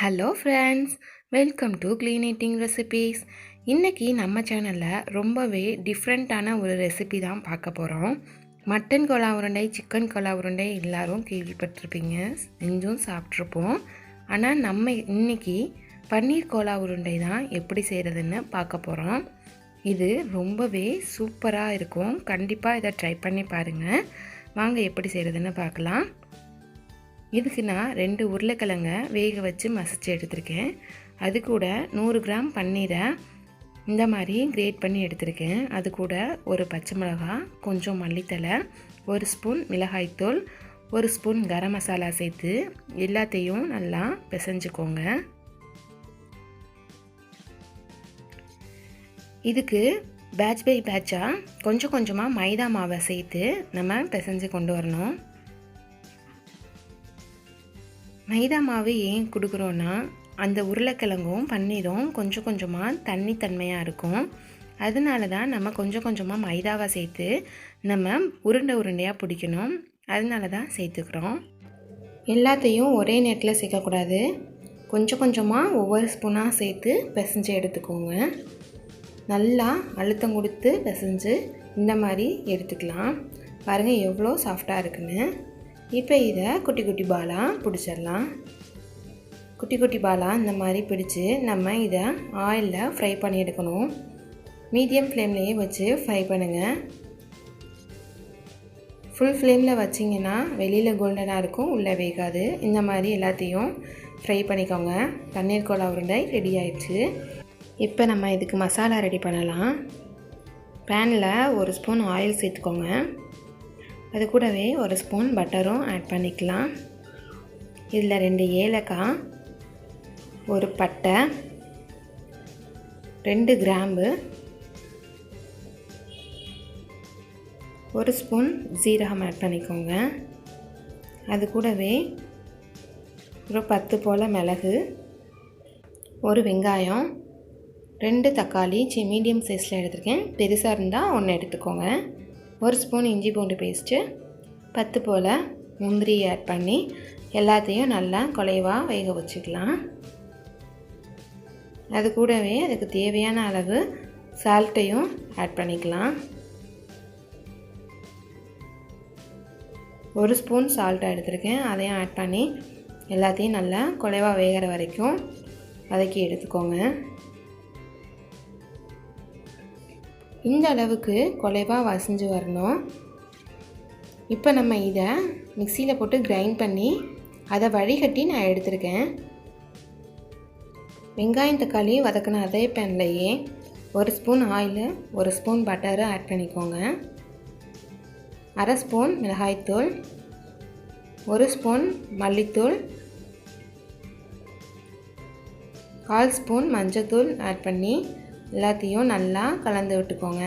Hello friends, welcome to clean eating recipes. இன்றைக்கி நம்ம சேனலில் ரொம்பவே டிஃப்ரெண்ட்டான ஒரு ரெசிபி தான் பார்க்க போகிறோம். மட்டன் கோலா உருண்டை, சிக்கன் கோலா உருண்டை எல்லோரும் கேள்விப்பட்டிருப்பீங்க, செஞ்சும் சாப்பிட்ருப்போம். ஆனால் நம்ம இன்றைக்கி பன்னீர் கோலா உருண்டை தான் எப்படி செய்கிறதுன்னு பார்க்க போகிறோம். இது ரொம்பவே சூப்பராக இருக்கும். கண்டிப்பாக இதை ட்ரை பண்ணி பாருங்கள். வாங்க எப்படி செய்கிறதுன்னு பார்க்கலாம். இதுக்கு நான் 2 உருளைக்கிழங்க வேக வச்சு மசிச்சு எடுத்திருக்கேன். அது கூட 100 கிராம் பன்னீரை இந்த மாதிரி கிரேட் பண்ணி எடுத்திருக்கேன். அது கூட ஒரு பச்சை மிளகாய், கொஞ்சம் மல்லித்தலை, 1 ஸ்பூன் மிளகாய்த்தூள், 1 ஸ்பூன் கரம் மசாலா சேர்த்து எல்லாத்தையும் நல்லா பிசைஞ்சுக்கோங்க. இதுக்கு பேட்ச் பை பேட்சாக கொஞ்சம் கொஞ்சமாக மைதா மாவை சேர்த்து நம்ம பிசைஞ்சு கொண்டு வரணும். மைதா மாவு ஏன் கொடுக்குறோன்னா, அந்த உருளைக்கிழங்கும் பன்னீரும் கொஞ்சம் கொஞ்சமாக தண்ணித்தன்மையாக இருக்கும். அதனால தான் நம்ம கொஞ்சம் கொஞ்சமாக மைதாவை சேர்த்து நம்ம உருண்டையாக பிடிக்கணும். அதனால தான் சேர்த்துக்கிறோம். எல்லாத்தையும் ஒரே நேரத்தில் சேர்க்கக்கூடாது. கொஞ்சம் கொஞ்சமாக ஒவ்வொரு ஸ்பூனாக சேர்த்து பிசைஞ்சு எடுத்துக்கோங்க. நல்லா அழுத்தம் கொடுத்து பிசைஞ்சு இந்த மாதிரி எடுத்துக்கலாம். பாருங்கள் எவ்வளோ சாஃப்டாக இருக்குன்னு. இப்போ இதை குட்டி குட்டி பாலாக பிடிச்சிடலாம். குட்டி குட்டி பாலாக இந்த மாதிரி பிடிச்சி நம்ம இதை ஆயிலில் ஃப்ரை பண்ணி எடுக்கணும். மீடியம் ஃப்ளேம்லேயே வச்சு ஃப்ரை பண்ணுங்கள். ஃபுல் ஃப்ளேமில் வச்சிங்கன்னா வெளியில் கோல்டனாக இருக்கும், உள்ளே வேகாது. இந்த மாதிரி எல்லாத்தையும் ஃப்ரை பண்ணிக்கோங்க. பன்னீர் கோலா உருண்டை ரெடி ஆயிடுச்சு. இப்போ நம்ம இதுக்கு மசாலா ரெடி பண்ணலாம். பேனில் 1 ஸ்பூன் ஆயில் சேர்த்துக்கோங்க. அது கூடவே 1 ஸ்பூன் பட்டரும் ஆட் பண்ணிக்கலாம். இதில் 2 ஏலக்காய், 1 பட்டை, 2 கிராம்பு, 1 ஸ்பூன் ஜீரகம் ஆட் பண்ணிக்கோங்க. அது கூடவே ஒரு 10 போல் மிளகு, 1 வெங்காயம், 2 தக்காளி மீடியம் சைஸில் எடுத்துருக்கேன். பெருசாக இருந்தால் 1 எடுத்துக்கோங்க. 1 ஸ்பூன் இஞ்சி பூண்டு பேஸ்ட்டு, 10 போல் முந்திரி ஆட் பண்ணி எல்லாத்தையும் நல்லா குலைவாக வேக வச்சுக்கலாம். அது கூடவே அதுக்கு தேவையான அளவு சால்ட்டையும் ஆட் பண்ணிக்கலாம். 1 ஸ்பூன் சால்ட்டை எடுத்துருக்கேன். அதையும் ஆட் பண்ணி எல்லாத்தையும் நல்லா குலைவாக வேகிற வரைக்கும் வதக்கி எடுத்துக்கோங்க. இந்த அளவுக்கு குலைவாக வசஞ்சு வரணும். இப்போ நம்ம இதை மிக்சியில் போட்டு கிரைண்ட் பண்ணி அதை வடிகட்டி நான் எடுத்திருக்கேன். வெங்காயம் தக்காளி வதக்கின அதே பேன்லையே 1 ஸ்பூன் ஆயில், 1 ஸ்பூன் பட்டரை ஆட் பண்ணிக்கோங்க. 1/2 ஸ்பூன் மிளகாய்த்தூள், 1 ஸ்பூன் மல்லித்தூள், 1/4 ஸ்பூன் மஞ்சத்தூள் ஆட் பண்ணி எல்லாத்தையும் நல்லா கலந்து விட்டுக்கோங்க.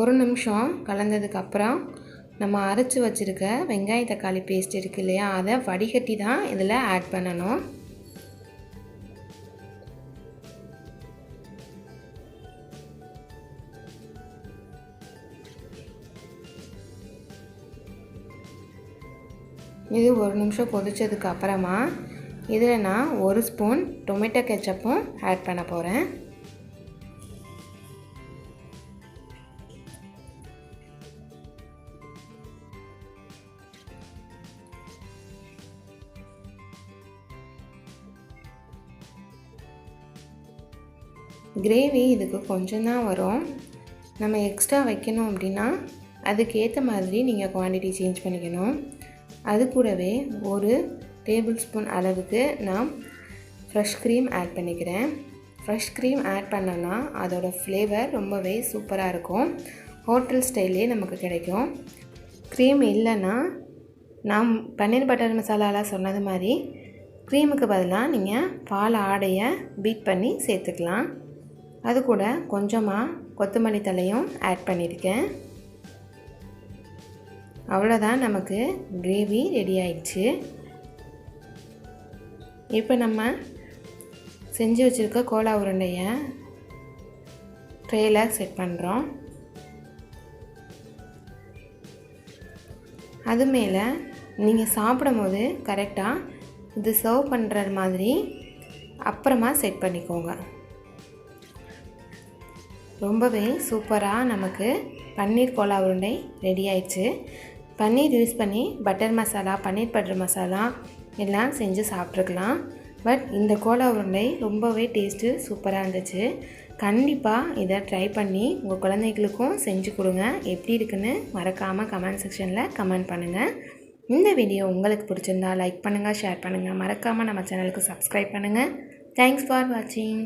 ஒரு நிமிஷம் கலந்ததுக்கப்புறம் நம்ம அரைச்சி வச்சுருக்க வெங்காய தக்காளி பேஸ்ட் இருக்குது இல்லையா, அதை வடிகட்டி தான் இதில் ஆட் பண்ணணும். இது ஒரு நிமிஷம் கொதிச்சதுக்கு அப்புறமா இதில் நான் 1 ஸ்பூன் டொமேட்டோ கெச்சப்பும் ஆட் பண்ண போகிறேன். கிரேவி இதுக்கு கொஞ்சம் தான் வரும். நம்ம எக்ஸ்ட்ரா வைக்கணும் அப்படின்னா அதுக்கேற்ற மாதிரி நீங்கள் குவான்டிட்டி சேஞ்ச் பண்ணிக்கணும். அது கூடவே 1 டேபிள் ஸ்பூன் அளவுக்கு நான் ஃப்ரெஷ் க்ரீம் ஆட் பண்ணிக்கிறேன். ஃப்ரெஷ் க்ரீம் ஆட் பண்ணோன்னா அதோடய ஃப்ளேவர் ரொம்பவே சூப்பராக இருக்கும். ஹோட்டல் ஸ்டைல்லே நமக்கு கிடைக்கும். க்ரீம் இல்லைன்னா நான் பன்னீர் பட்டர் மசாலாலாம் சொன்னது மாதிரி க்ரீமுக்கு பதிலாக நீங்கள் பால் ஆடையை பீட் பண்ணி சேர்த்துக்கலாம். அது கூட கொஞ்சமாக கொத்தமல்லி தழையும் ஆட் பண்ணியிருக்கேன். அவ்வளோதான், நமக்கு கிரேவி ரெடி ஆயிடுச்சு. இப்போ நம்ம செஞ்சு வச்சுருக்க கோலா உருண்டையை ட்ரேயில் செட் பண்ணுறோம். அது மேலே நீங்கள் சாப்பிடும்போது கரெக்டாக இது சர்வ் பண்ணுற மாதிரி அப்புறமா செட் பண்ணிக்கோங்க. ரொம்பவே சூப்பராக நமக்கு பன்னீர் கோலா உருண்டை ரெடி ஆயிடுச்சு. பன்னீர் யூஸ் பண்ணி பட்டர் மசாலா, பன்னீர் பட்டர் மசாலா எல்லாம் செஞ்சு சாப்பிட்ருக்கலாம். பட் இந்த கோலா உருண்டை ரொம்பவே டேஸ்ட்டு சூப்பராக இருந்துச்சு. கண்டிப்பாக இதை ட்ரை பண்ணி உங்கள் குழந்தைகளுக்கும் செஞ்சு கொடுங்க. எப்படி இருக்குன்னு மறக்காமல் கமெண்ட் செக்ஷனில் கமெண்ட் பண்ணுங்கள். இந்த வீடியோ உங்களுக்கு பிடிச்சிருந்தா லைக் பண்ணுங்கள், ஷேர் பண்ணுங்கள். மறக்காமல் நம்ம சேனலுக்கு சப்ஸ்கிரைப் பண்ணுங்கள். தேங்க்ஸ் ஃபார் வாட்சிங்.